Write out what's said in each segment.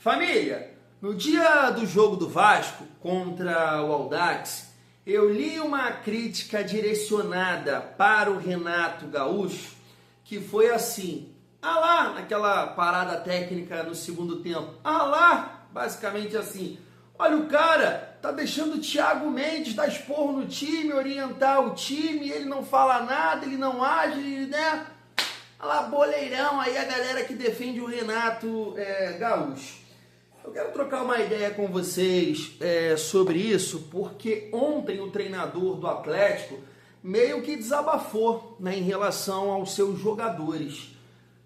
Família, no dia do jogo do Vasco contra o Audax, eu li uma crítica direcionada para o Renato Gaúcho, que foi assim: ah lá, naquela parada técnica no segundo tempo, ah lá, basicamente assim, olha o cara, tá deixando o Thiago Mendes dar esporro no time, orientar o time, ele não fala nada, ele não age, né? Olha lá, boleirão aí a galera que defende o Renato Gaúcho. Eu quero trocar uma ideia com vocês sobre isso, porque ontem o treinador do Atlético meio que desabafou, né, em relação aos seus jogadores.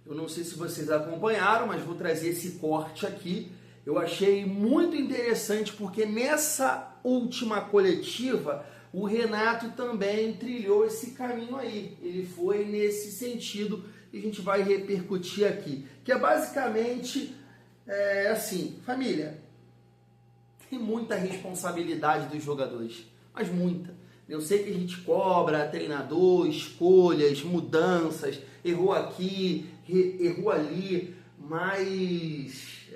Eu não sei se vocês acompanharam, mas vou trazer esse corte aqui. Eu achei muito interessante porque nessa última coletiva o Renato também trilhou esse caminho aí. Ele foi nesse sentido e a gente vai repercutir aqui. Que é basicamente assim, família, tem muita responsabilidade dos jogadores, mas muita. Eu sei que a gente cobra treinador, escolhas, mudanças, errou aqui, errou ali, mas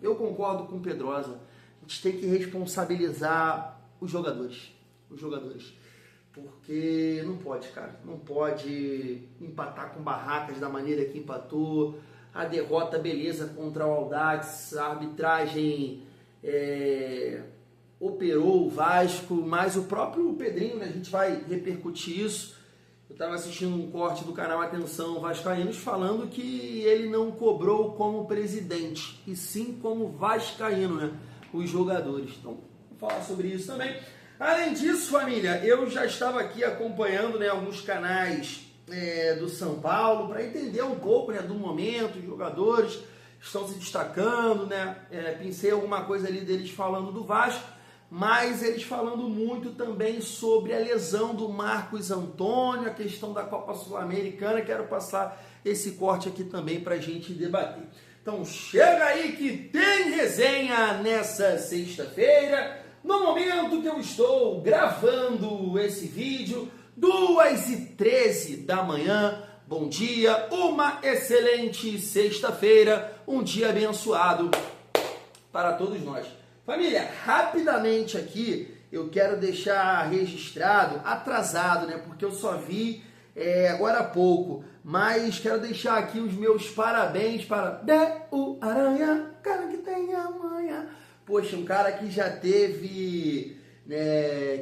eu concordo com o Pedrosa. A gente tem que responsabilizar os jogadores, porque não pode, cara, não pode empatar com Barracas da maneira que empatou. A derrota, beleza, contra o Audax, a arbitragem operou o Vasco, mas o próprio Pedrinho, né, a gente vai repercutir isso. Eu estava assistindo um corte do canal Atenção Vascaínos falando que ele não cobrou como presidente, e sim como vascaíno, né, os jogadores. Então, vou falar sobre isso também. Além disso, família, eu já estava aqui acompanhando, né, alguns canais do São Paulo para entender um pouco, né, do momento, os jogadores estão se destacando, né, pensei alguma coisa ali deles falando do Vasco, mas eles falando muito também sobre a lesão do Marcos Antônio, a questão da Copa Sul-Americana. Quero passar esse corte aqui também para a gente debater. Então chega aí que tem resenha nessa sexta-feira, no momento que eu estou gravando esse vídeo, 2h13 da manhã. Bom dia, uma excelente sexta-feira, um dia abençoado para todos nós. Família, rapidamente aqui eu quero deixar registrado, atrasado, né, porque eu só vi agora há pouco, mas quero deixar aqui os meus parabéns para o Aranha, cara que tem amanhã. Poxa, um cara que já teve,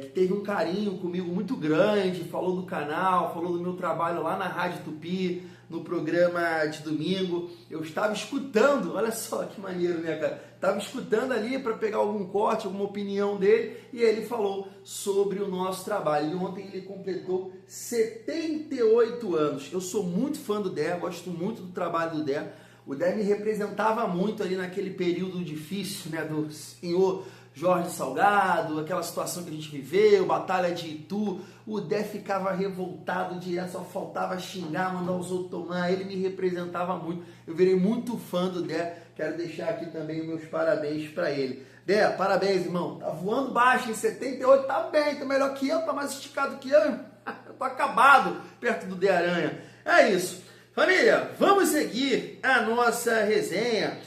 que teve um carinho comigo muito grande, falou do canal, falou do meu trabalho lá na Rádio Tupi, no programa de domingo. Eu estava escutando, olha só que maneiro, né, cara? Estava escutando ali para pegar algum corte, alguma opinião dele, e ele falou sobre o nosso trabalho. E ontem ele completou 78 anos. Eu sou muito fã do Dé, gosto muito do trabalho do Dé. O Dé me representava muito ali naquele período difícil, né, do senhor Jorge Salgado, aquela situação que a gente viveu, Batalha de Itu. O Dé ficava revoltado direto, só faltava xingar, mandar os outros tomar. Ele me representava muito. Eu virei muito fã do Dé. Quero deixar aqui também os meus parabéns para ele. Dé, parabéns, irmão. Tá voando baixo em 78, tá bem, tá melhor que eu, tá mais esticado que eu. Eu tô acabado perto do Dé Aranha. É isso. Família, vamos seguir a nossa resenha.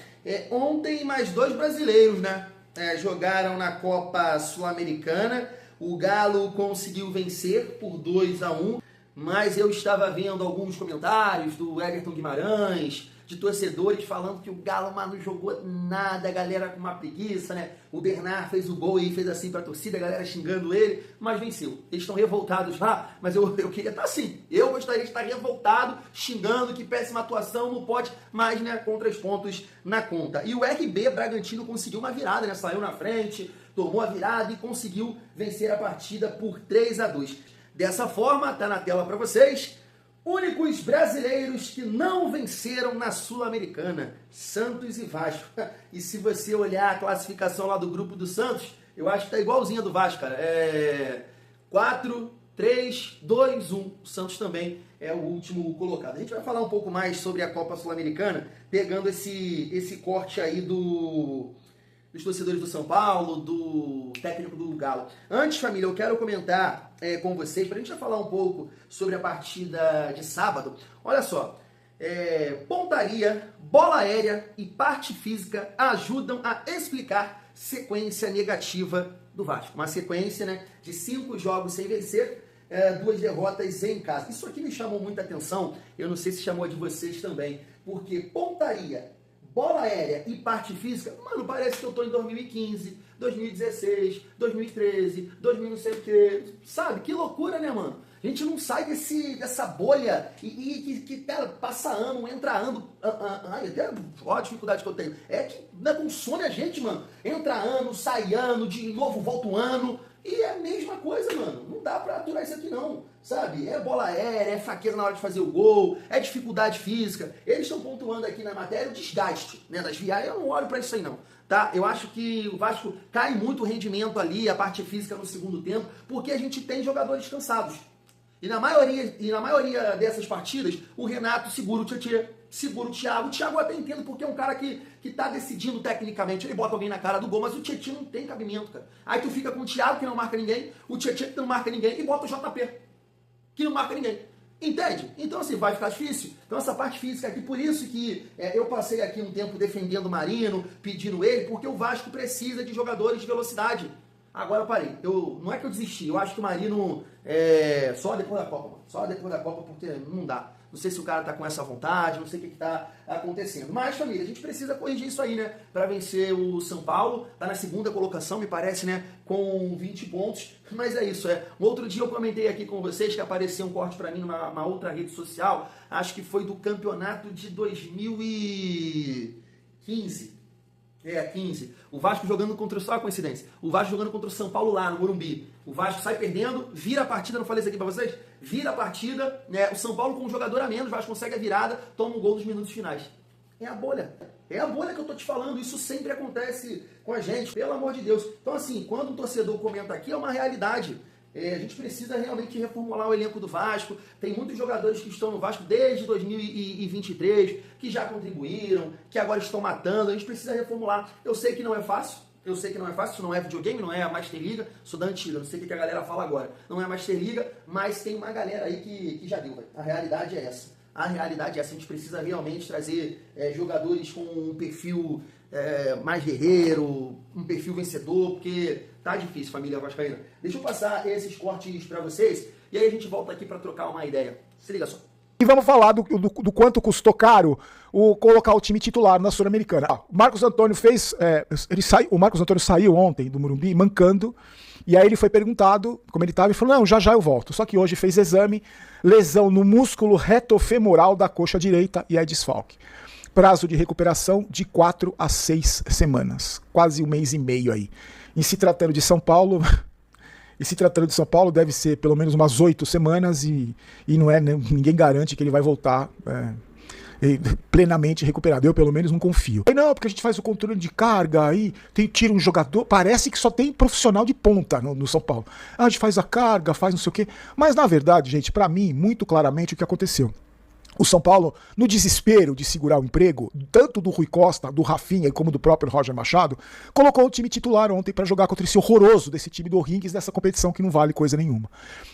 Ontem mais dois brasileiros, né? Jogaram na Copa Sul-Americana. O Galo conseguiu vencer por 2-1, mas eu estava vendo alguns comentários do Everton Guimarães, de torcedores falando que o Galo não jogou nada, a galera com uma preguiça, né? O Bernard fez o gol e fez assim pra torcida, a galera xingando ele, mas venceu. Eles estão revoltados lá, mas eu queria estar assim. Eu gostaria de estar revoltado, xingando, que péssima atuação, não pode, mas, né, com 3 pontos na conta. E o RB Bragantino conseguiu uma virada, né? Saiu na frente, tomou a virada e conseguiu vencer a partida por 3-2. Dessa forma, tá na tela para vocês, únicos brasileiros que não venceram na Sul-Americana, Santos e Vasco. E se você olhar a classificação lá do grupo do Santos, eu acho que tá igualzinha do Vasco, cara. 4, 3, 2, 1. O Santos também é o último colocado. A gente vai falar um pouco mais sobre a Copa Sul-Americana, pegando esse corte aí dos torcedores do São Paulo, do técnico do Galo. Antes, família, eu quero comentar com vocês, para a gente já falar um pouco sobre a partida de sábado. Olha só, Pontaria, bola aérea e parte física ajudam a explicar sequência negativa do Vasco. Uma sequência, né, de 5 jogos sem vencer, 2 derrotas em casa. Isso aqui me chamou muita atenção, eu não sei se chamou de vocês também, porque pontaria, bola aérea e parte física, mano, parece que eu tô em 2015, 2016, 2013, 2000 não sei o que, sabe? Que loucura, né, mano? A gente não sai dessa bolha e cara, passa ano, entra ano. Ai, até ó a dificuldade que eu tenho. É que consome a gente, mano. Entra ano, sai ano, de novo volta um ano. E é a mesma coisa, mano. Não dá pra aturar isso aqui não, sabe? É bola aérea, é fraqueza na hora de fazer o gol, é dificuldade física. Eles estão pontuando aqui na matéria o desgaste, né, das viagens. Eu não olho pra isso aí não, tá? Eu acho que o Vasco cai muito o rendimento ali, a parte física no segundo tempo, porque a gente tem jogadores cansados. E na maioria dessas partidas, o Renato segura o Tietê, segura o Thiago. O Thiago eu até entendo porque é um cara que tá decidindo tecnicamente. Ele bota alguém na cara do gol, mas o Tietê não tem cabimento, cara. Aí tu fica com o Thiago, que não marca ninguém, o Tietê, que não marca ninguém, e bota o JP, que não marca ninguém. Entende? Então assim, vai ficar difícil. Então essa parte física aqui, por isso que eu passei aqui um tempo defendendo o Marino, pedindo ele, porque o Vasco precisa de jogadores de velocidade. Agora eu parei. Não é que eu desisti, eu acho que o Marino só depois da Copa, mano. Só depois da Copa, porque não dá. Não sei se o cara tá com essa vontade, não sei o que tá acontecendo. Mas, família, a gente precisa corrigir isso aí, né? Pra vencer o São Paulo. Tá na segunda colocação, me parece, né? Com 20 pontos. Mas é isso, Um outro dia eu comentei aqui com vocês que apareceu um corte pra mim numa outra rede social. Acho que foi do campeonato de 2015. 15. O Vasco jogando contra, só a coincidência, o Vasco jogando contra o São Paulo lá no Morumbi. O Vasco sai perdendo, vira a partida, não falei isso aqui pra vocês? Vira a partida, né? O São Paulo com um jogador a menos, o Vasco consegue a virada, toma um gol nos minutos finais. É a bolha. É a bolha que eu tô te falando, isso sempre acontece com a gente, pelo amor de Deus. Então assim, quando um torcedor comenta aqui, é uma realidade. A gente precisa realmente reformular o elenco do Vasco. Tem muitos jogadores que estão no Vasco desde 2023, que já contribuíram, que agora estão matando. A gente precisa reformular. Eu sei que não é fácil. Isso não é videogame, não é a Master Liga. Sou da antiga, não sei o que a galera fala agora. Não é a Master Liga, mas tem uma galera aí que já deu. Véio. A realidade é essa. A gente precisa realmente trazer jogadores com um perfil mais guerreiro, um perfil vencedor, porque tá difícil, família vascaína. Deixa eu passar esses cortes para vocês e aí a gente volta aqui para trocar uma ideia. Se liga só. E vamos falar do quanto custou caro colocar o time titular na Sul-Americana. O Marcos Antônio o Marcos Antônio saiu ontem do Morumbi mancando, e aí ele foi perguntado como ele estava e falou: não, já eu volto. Só que hoje fez exame, lesão no músculo retofemoral da coxa direita e é desfalque. Prazo de recuperação de 4 a 6 semanas, quase um mês e meio aí. E se tratando de São Paulo, deve ser pelo menos umas 8 semanas e não é, né, ninguém garante que ele vai voltar plenamente recuperado. Eu pelo menos não confio. Aí não, porque a gente faz o controle de carga, aí tira um jogador, parece que só tem profissional de ponta no São Paulo. A gente faz a carga, faz não sei o quê. Mas na verdade, gente, pra mim, muito claramente o que aconteceu. O São Paulo, no desespero de segurar o emprego, tanto do Rui Costa, do Rafinha, como do próprio Roger Machado, colocou o time titular ontem para jogar contra esse horroroso desse time do O'Higgins, dessa competição que não vale coisa nenhuma.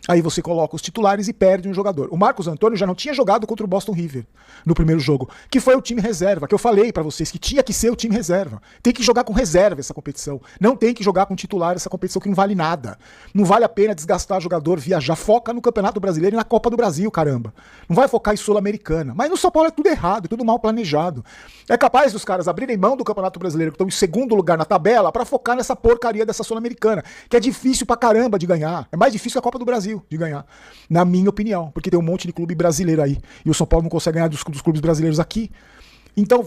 Aí você coloca os titulares e perde um jogador. O Marcos Antônio já não tinha jogado contra o Boston River no primeiro jogo, que foi o time reserva, que eu falei para vocês que tinha que ser o time reserva. Tem que jogar com reserva essa competição. Não tem que jogar com titular essa competição que não vale nada. Não vale a pena desgastar jogador, viajar. Foca no Campeonato Brasileiro e na Copa do Brasil, caramba. Não vai focar em Sul-Americana. Mas no São Paulo é tudo errado, é tudo mal planejado. É capaz dos caras abrirem mão do Campeonato Brasileiro, que estão em segundo lugar na tabela, pra focar nessa porcaria dessa Sul-Americana, que é difícil pra caramba de ganhar. É mais difícil que a Copa do Brasil de ganhar, na minha opinião, porque tem um monte de clube brasileiro aí, e o São Paulo não consegue ganhar dos clubes brasileiros aqui. Então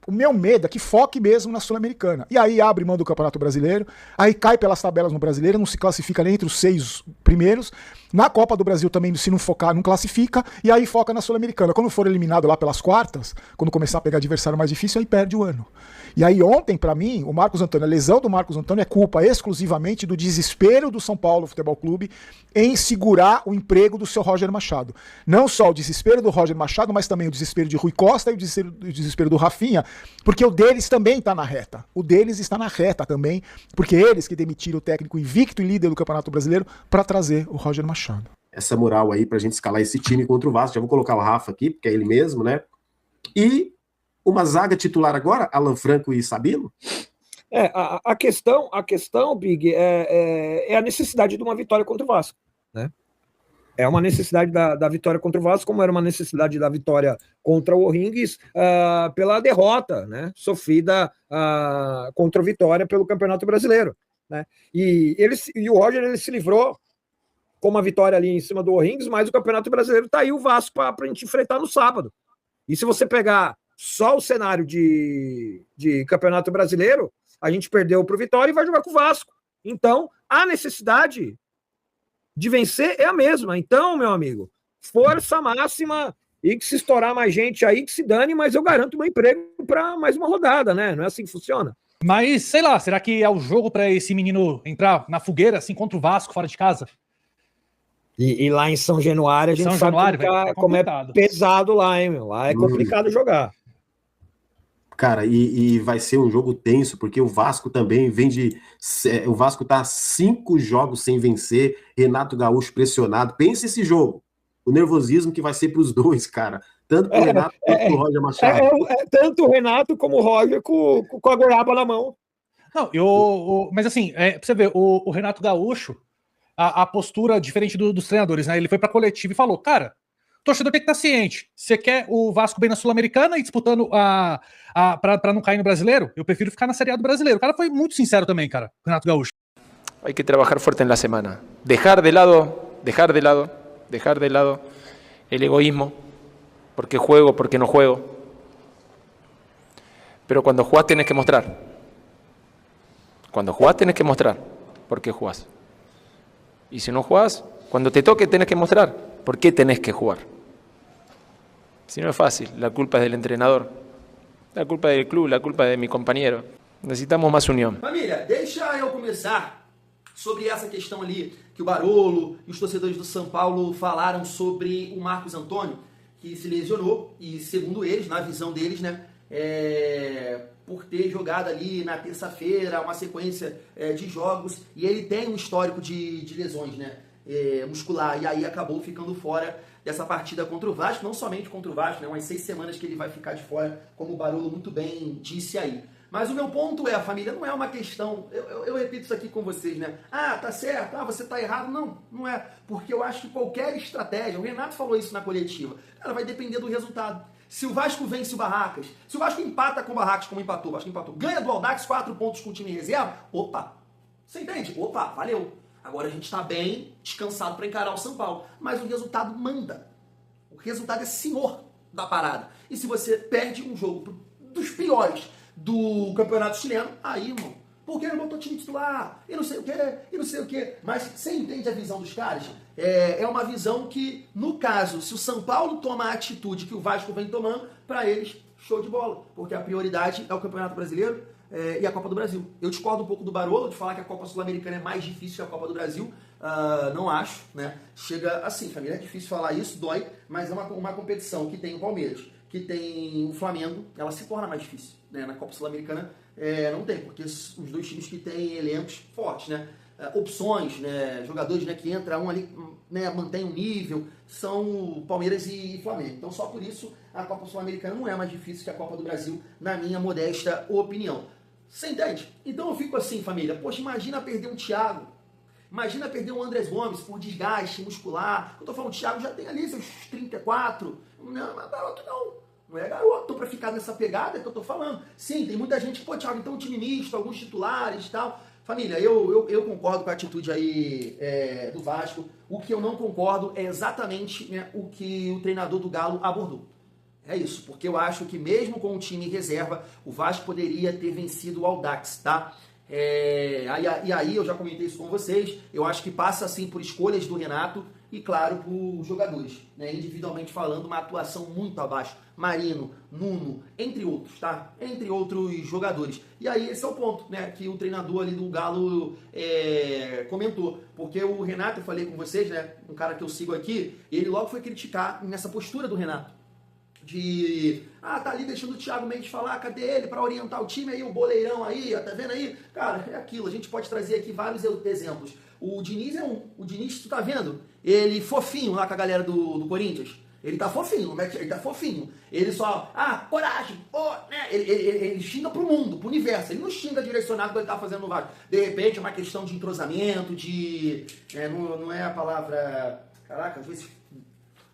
o meu medo é que foque mesmo na Sul-Americana. E aí abre mão do Campeonato Brasileiro, aí cai pelas tabelas no Brasileiro, não se classifica nem entre os 6 primeiros. Na Copa do Brasil também, se não focar, não classifica, e aí foca na Sul-Americana. Quando for eliminado lá pelas quartas, quando começar a pegar adversário mais difícil, aí perde o ano. E aí ontem, pra mim, o Marcos Antônio, a lesão do Marcos Antônio é culpa exclusivamente do desespero do São Paulo Futebol Clube em segurar o emprego do seu Roger Machado. Não só o desespero do Roger Machado, mas também o desespero de Rui Costa e o desespero do Rafinha, porque o deles também está na reta. O deles está na reta também, porque eles que demitiram o técnico invicto e líder do Campeonato Brasileiro para trazer o Roger Machado. essa moral aí pra gente escalar esse time contra o Vasco. Já vou colocar o Rafa aqui, porque é ele mesmo, né? E uma zaga titular agora, Alan Franco e Sabino? A questão, Big, é a necessidade de uma vitória contra o Vasco, né? É uma necessidade da vitória contra o Vasco, como era uma necessidade da vitória contra o O'Higgins pela derrota, né, sofrida contra a Vitória pelo Campeonato Brasileiro, né? E o Roger ele se livrou com uma vitória ali em cima do O'Higgins, mas o Campeonato Brasileiro tá aí o Vasco para a gente enfrentar no sábado. E se você pegar só o cenário de Campeonato Brasileiro, a gente perdeu para o Vitória e vai jogar com o Vasco. Então, a necessidade de vencer é a mesma. Então, meu amigo, força máxima e que se estourar mais gente aí, que se dane, mas eu garanto meu emprego para mais uma rodada, né? Não é assim que funciona. Mas, sei lá, será que é o jogo para esse menino entrar na fogueira, assim, contra o Vasco, fora de casa? E lá em São Januário, a gente São sabe Januário, como é pesado lá, hein, meu? Lá é complicado jogar. Cara, e vai ser um jogo tenso, porque o Vasco também vem de... O Vasco tá 5 jogos sem vencer, Renato Gaúcho pressionado. Pensa esse jogo, o nervosismo que vai ser pros dois, cara. Tanto pro Renato quanto pro Roger Machado. Tanto o Renato como o Roger com a goiaba na mão. Não, mas assim, pra você ver, o Renato Gaúcho, a postura diferente dos treinadores, né? Ele foi pra coletiva e falou, cara, o torcedor tem que estar ciente. Você quer o Vasco bem na Sul-Americana e disputando pra não cair no Brasileiro? Eu prefiro ficar na Série A do Brasileiro. O cara foi muito sincero também, cara, Renato Gaúcho. Hay que trabajar fuerte en la semana. Dejar de lado el egoísmo. Porque juego, porque no juego. Pero cuando jugás tenés que mostrar. Cuando jugás tenés que mostrar por qué jugás. Y si no jugás, cuando te toque tenés que mostrar por qué tenés que jugar. Si no es fácil, la culpa es del entrenador, la culpa es del club, la culpa es de mi compañero. Necesitamos más unión. Família, deixa eu começar sobre essa questão ali que o Barolo e os torcedores do São Paulo falaram sobre o Marcos Antônio, que se lesionou e, segundo eles, na visão deles, né, por ter jogado ali na terça-feira uma sequência de jogos, e ele tem um histórico de lesões, né, muscular, e aí acabou ficando fora dessa partida contra o Vasco, não somente contra o Vasco, né, umas 6 semanas que ele vai ficar de fora, como o Barolo muito bem disse aí. Mas o meu ponto é, família, não é uma questão, eu repito isso aqui com vocês, né? Ah, tá certo, você tá errado. Não, não é. Porque eu acho que qualquer estratégia, o Renato falou isso na coletiva, cara, vai depender do resultado. Se o Vasco vence o Barracas, se o Vasco empata com o Barracas, como empatou, o Vasco empatou, ganha do Audax 4 pontos com o time em reserva, opa, você entende? Opa, valeu. Agora a gente tá bem descansado para encarar o São Paulo. Mas o resultado manda. O resultado é senhor da parada. E se você perde um jogo dos piores do campeonato chileno, aí, irmão, por que não botou time titular? E não sei o que. Mas você entende a visão dos caras? É uma visão que, no caso, se o São Paulo toma a atitude que o Vasco vem tomando, para eles, show de bola. Porque a prioridade é o Campeonato Brasileiro e a Copa do Brasil. Eu discordo um pouco do Barolo de falar que a Copa Sul-Americana é mais difícil que a Copa do Brasil. Não acho, né? Chega assim, família, é difícil falar isso, dói, mas é uma competição que tem o Palmeiras, que tem o Flamengo, ela se torna mais difícil, né? Na Copa Sul-Americana não tem, porque os dois times que têm elencos fortes, né? Opções, né? Jogadores, né, que entra um ali, né, mantém um nível, são Palmeiras e Flamengo. Então só por isso a Copa Sul-Americana não é mais difícil que a Copa do Brasil, na minha modesta opinião. Você entende? Então eu fico assim, família, poxa, imagina perder um Thiago, imagina perder um Andrés Gomes por desgaste muscular. Eu tô falando, o Thiago já tem ali seus 34. Não é garoto, não. Não é garoto pra ficar nessa pegada que eu tô falando. Sim, tem muita gente que, pô, Thiago, então um time misto, alguns titulares e tal. Família, eu concordo com a atitude aí do Vasco. O que eu não concordo é exatamente, né, o que o treinador do Galo abordou. É isso, porque eu acho que mesmo com o time em reserva, o Vasco poderia ter vencido o Audax, tá? E aí eu já comentei isso com vocês, eu acho que passa assim por escolhas do Renato e claro por jogadores, né? Individualmente falando, uma atuação muito abaixo, Marino, Nuno, entre outros, tá? Entre outros jogadores. E aí esse é o ponto, né, que o treinador ali do Galo comentou, porque o Renato, eu falei com vocês, né, um cara que eu sigo aqui, ele logo foi criticar nessa postura do Renato, tá ali deixando o Thiago Mendes falar, cadê ele para orientar o time aí, o boleirão aí, ó, tá vendo aí? Cara, é aquilo, a gente pode trazer aqui vários exemplos. O Diniz o Diniz, tu tá vendo? Ele fofinho lá com a galera do Corinthians. Ele tá fofinho, ele tá fofinho. Ele só, coragem, né? Ele xinga pro mundo, pro universo. Ele não xinga direcionado que ele tá fazendo no Vasco. De repente é uma questão de entrosamento, não é a palavra, caraca, às vezes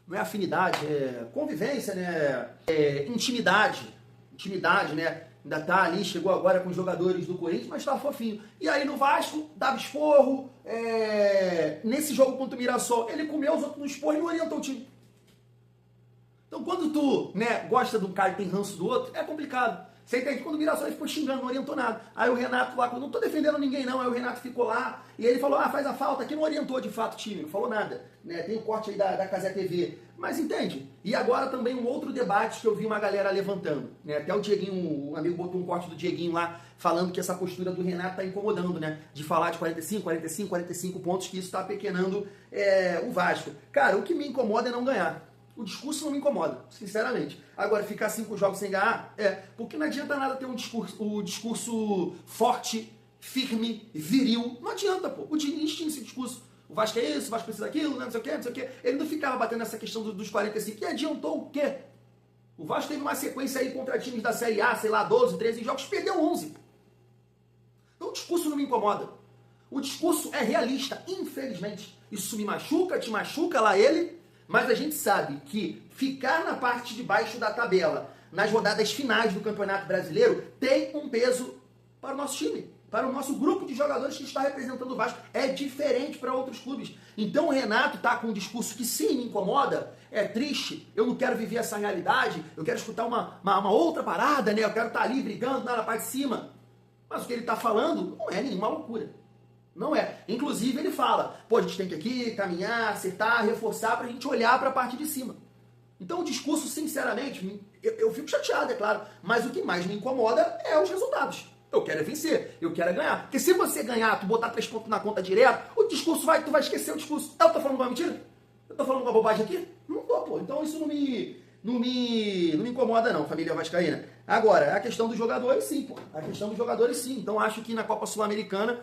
não é afinidade, é convivência, né? É intimidade, né? Ainda tá ali, chegou agora com os jogadores do Corinthians, mas tá fofinho. E aí no Vasco, dava esporro. Nesse jogo contra o Mirassol, ele comeu os outros no esporro e não orientou o time. Então quando tu, né, gosta de um cara e tem ranço do outro, é complicado. Você entende? Quando o Mirassol ele ficou xingando, não orientou nada. Aí o Renato lá, eu não tô defendendo ninguém não, aí o Renato ficou lá e ele falou, faz a falta, que não orientou de fato o time, não falou nada. Né? Tem o corte aí da Cazé TV. Mas entende? E agora também um outro debate que eu vi uma galera levantando. Né? Até o Dieguinho, um amigo botou um corte do Dieguinho lá, falando que essa postura do Renato tá incomodando, né? De falar de 45 pontos, que isso tá apequenando o Vasco. Cara, o que me incomoda é não ganhar. O discurso não me incomoda, sinceramente. Agora, ficar 5 jogos sem ganhar, porque não adianta nada ter um discurso forte, firme, viril. Não adianta, pô. O Diniz tinha esse discurso. O Vasco é isso, o Vasco precisa daquilo, não sei o quê. Ele não ficava batendo nessa questão dos 45. E adiantou o quê? O Vasco teve uma sequência aí contra times da Série A, sei lá, 12, 13 jogos, perdeu 11. Pô. Então o discurso não me incomoda. O discurso é realista, infelizmente. Isso me machuca, te machuca lá ele. Mas a gente sabe que ficar na parte de baixo da tabela, nas rodadas finais do Campeonato Brasileiro, tem um peso para o nosso time, para o nosso grupo de jogadores que está representando o Vasco. É diferente para outros clubes. Então o Renato está com um discurso que sim me incomoda, é triste, eu não quero viver essa realidade, eu quero escutar uma outra parada, né? Eu quero estar ali brigando na parte de cima. Mas o que ele está falando não é nenhuma loucura. Não é. Inclusive ele fala, a gente tem que aqui caminhar, acertar, reforçar pra gente olhar pra parte de cima. Então o discurso, sinceramente, eu fico chateado, é claro, mas o que mais me incomoda é os resultados. Eu quero vencer, eu quero ganhar. Porque se você ganhar, tu botar 3 pontos na conta direto, o discurso tu vai esquecer o discurso. Eu tô falando uma mentira? Eu tô falando uma bobagem aqui? Não tô, pô. Então isso não me incomoda não, família vascaína. Agora, a questão dos jogadores, sim, pô. A questão dos jogadores, sim. Então, acho que na Copa Sul-Americana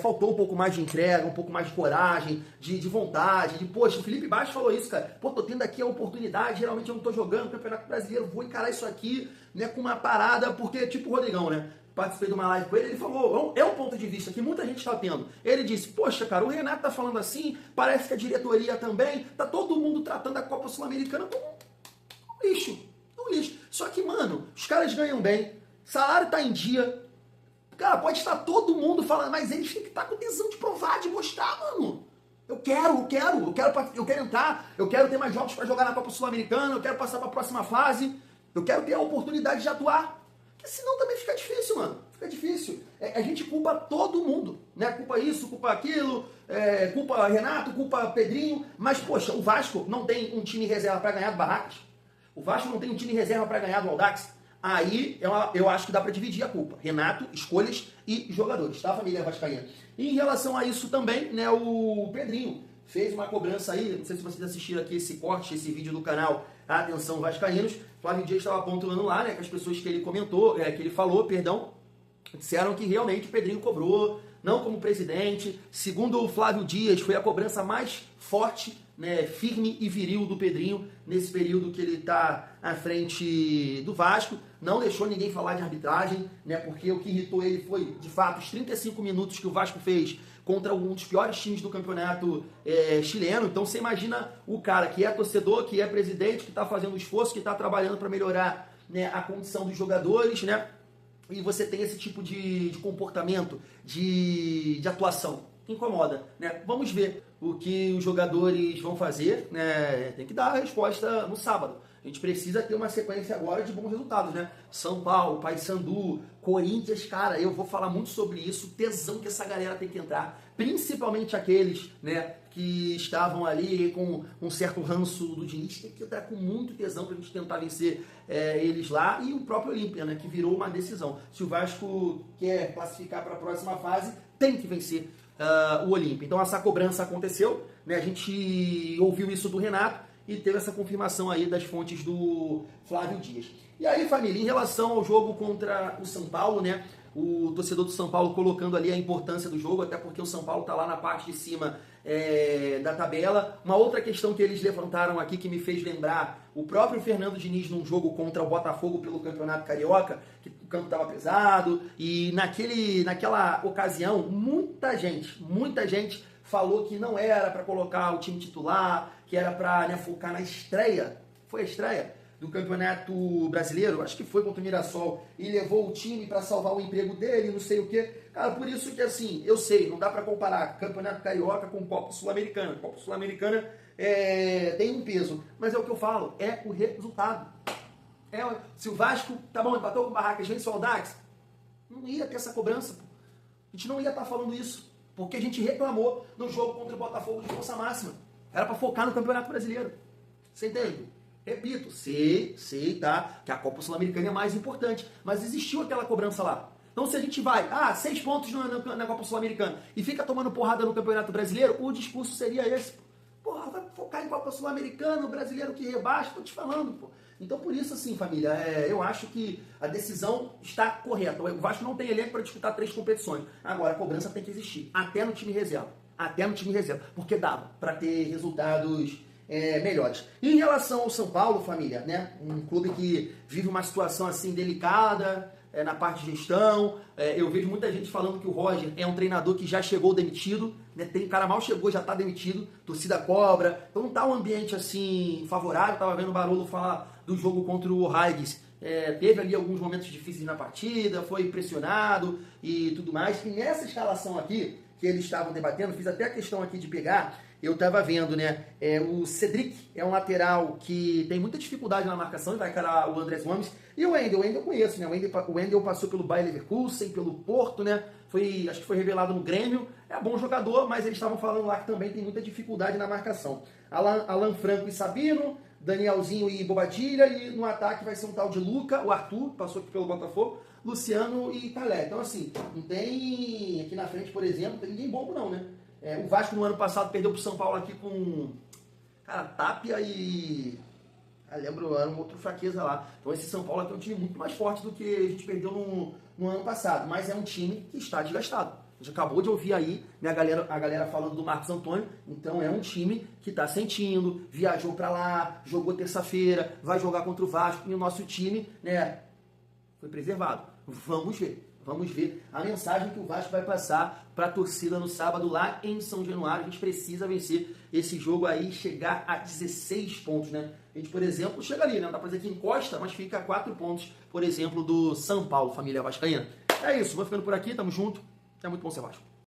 faltou um pouco mais de entrega, um pouco mais de coragem, de vontade, poxa, o Felipe Baixo falou isso, cara. Pô, tô tendo aqui a oportunidade, geralmente eu não tô jogando Campeonato Brasileiro, vou encarar isso aqui, né, com uma parada, porque, tipo o Rodrigão, né? Participei de uma live com ele, ele falou, é um ponto de vista que muita gente está tendo. Ele disse, poxa, cara, o Renato tá falando assim, parece que a diretoria também, tá todo mundo tratando a Copa Sul-Americana como um lixo. Só que, mano, os caras ganham bem, salário tá em dia. Cara, pode estar todo mundo falando, mas eles têm que estar com tesão de provar, de mostrar, mano. Eu quero entrar, eu quero ter mais jogos para jogar na Copa Sul-Americana, eu quero passar para a próxima fase, eu quero ter a oportunidade de atuar. Porque senão também fica difícil, mano. Fica difícil. A gente culpa todo mundo, né? Culpa isso, culpa aquilo, culpa Renato, culpa Pedrinho, mas, poxa, o Vasco não tem um time reserva para ganhar do Barracas. O Vasco não tem um time reserva para ganhar do Audax. Aí eu acho que dá para dividir a culpa. Renato, escolhas e jogadores, tá, família vascaína? E em relação a isso também, né, o Pedrinho fez uma cobrança aí, não sei se vocês assistiram aqui esse corte, esse vídeo do canal Atenção Vascaínos. Flávio Dias estava pontuando lá, né, que as pessoas que ele comentou, que ele falou, disseram que realmente o Pedrinho cobrou, não como presidente. Segundo o Flávio Dias, foi a cobrança mais forte, né, firme e viril do Pedrinho nesse período que ele está à frente do Vasco. Não deixou ninguém falar de arbitragem, né, porque o que irritou ele foi, de fato, os 35 minutos que o Vasco fez contra um dos piores times do campeonato chileno. Então você imagina o cara que é torcedor, que é presidente, que está fazendo esforço, que está trabalhando para melhorar, né, a condição dos jogadores, né, e você tem esse tipo de comportamento, de atuação. Incomoda, né? Vamos ver o que os jogadores vão fazer, né? Tem que dar a resposta no sábado. A gente precisa ter uma sequência agora de bons resultados, né? São Paulo, Paysandu, Corinthians, cara, eu vou falar muito sobre isso, o tesão que essa galera tem que entrar, principalmente aqueles, né, que estavam ali com um certo ranço do Diniz, tem que entrar com muito tesão pra gente tentar vencer eles lá, e o próprio Olímpia, né, que virou uma decisão. Se o Vasco quer classificar para a próxima fase, tem que vencer o Olímpia. Então essa cobrança aconteceu, né, a gente ouviu isso do Renato, e teve essa confirmação aí das fontes do Flávio Dias. E aí, família, em relação ao jogo contra o São Paulo, né? O torcedor do São Paulo colocando ali a importância do jogo, até porque o São Paulo está lá na parte de cima da tabela. Uma outra questão que eles levantaram aqui que me fez lembrar o próprio Fernando Diniz num jogo contra o Botafogo pelo Campeonato Carioca, que o campo estava pesado, e naquela ocasião muita gente falou que não era para colocar o time titular, que era para focar na estreia. Foi a estreia do Campeonato Brasileiro, acho que foi contra o Mirassol, e levou o time para salvar o emprego dele, não sei o quê. Cara, por isso que assim, eu sei, não dá para comparar Campeonato Carioca com Copa Sul-Americana. Copa Sul-Americana tem um peso, mas é o que eu falo, é o resultado. Se o Vasco, tá bom, empatou com o Barracas, vence o Audax, não ia ter essa cobrança, pô. A gente não ia estar falando isso, porque a gente reclamou no jogo contra o Botafogo de força máxima. Era para focar no Campeonato Brasileiro. Você entende? Repito, sei, tá, que a Copa Sul-Americana é mais importante, mas existiu aquela cobrança lá. Então se a gente vai, 6 pontos na Copa Sul-Americana e fica tomando porrada no Campeonato Brasileiro, o discurso seria esse. Porra, vai focar em Copa Sul-Americana, o brasileiro que rebaixa, tô te falando, pô. Então por isso, assim, família, eu acho que a decisão está correta. O Vasco não tem elenco para disputar 3 competições. Agora, a cobrança tem que existir, até no time reserva. Porque dava para ter resultados melhores. Em relação ao São Paulo, família, né? Um clube que vive uma situação assim delicada na parte de gestão. Eu vejo muita gente falando que o Roger é um treinador que já chegou demitido, né? Tem cara mal chegou, já está demitido, torcida cobra. Então não tá um ambiente assim favorável. Tava vendo o Barolo falar do jogo contra o Raigues. Teve ali alguns momentos difíceis na partida, foi pressionado e tudo mais. E nessa escalação aqui que eles estavam debatendo, fiz até a questão aqui de pegar. Eu estava vendo, né? O Cedric é um lateral que tem muita dificuldade na marcação e vai encarar o Andrés Gomes. E o Wendel eu conheço, né? O Wendel passou pelo Bayer Leverkusen, pelo Porto, né? Acho que foi revelado no Grêmio. É bom jogador, mas eles estavam falando lá que também tem muita dificuldade na marcação. Alan Franco e Sabino, Danielzinho e Bobadilha, e no ataque vai ser um tal de Luca, o Arthur, passou aqui pelo Botafogo, Luciano e Calé. Então, assim, não tem aqui na frente, por exemplo, não tem ninguém bobo não, né? O Vasco no ano passado perdeu pro São Paulo aqui com Tapia e... lembro, era uma outra fraqueza lá. Então esse São Paulo aqui é um time muito mais forte do que a gente perdeu no ano passado. Mas é um time que está desgastado. A gente acabou de ouvir aí, né, a galera falando do Marcos Antônio. Então é um time que está sentindo, viajou para lá, jogou terça-feira, vai jogar contra o Vasco. E o nosso time, né, foi preservado. Vamos ver a mensagem que o Vasco vai passar para a torcida no sábado lá em São Januário. A gente precisa vencer esse jogo aí e chegar a 16 pontos, né? A gente, por exemplo, chega ali, né? Não dá para dizer que encosta, mas fica a 4 pontos, por exemplo, do São Paulo, família vascaína. É isso, vou ficando por aqui, tamo junto. É muito bom ser Vasco.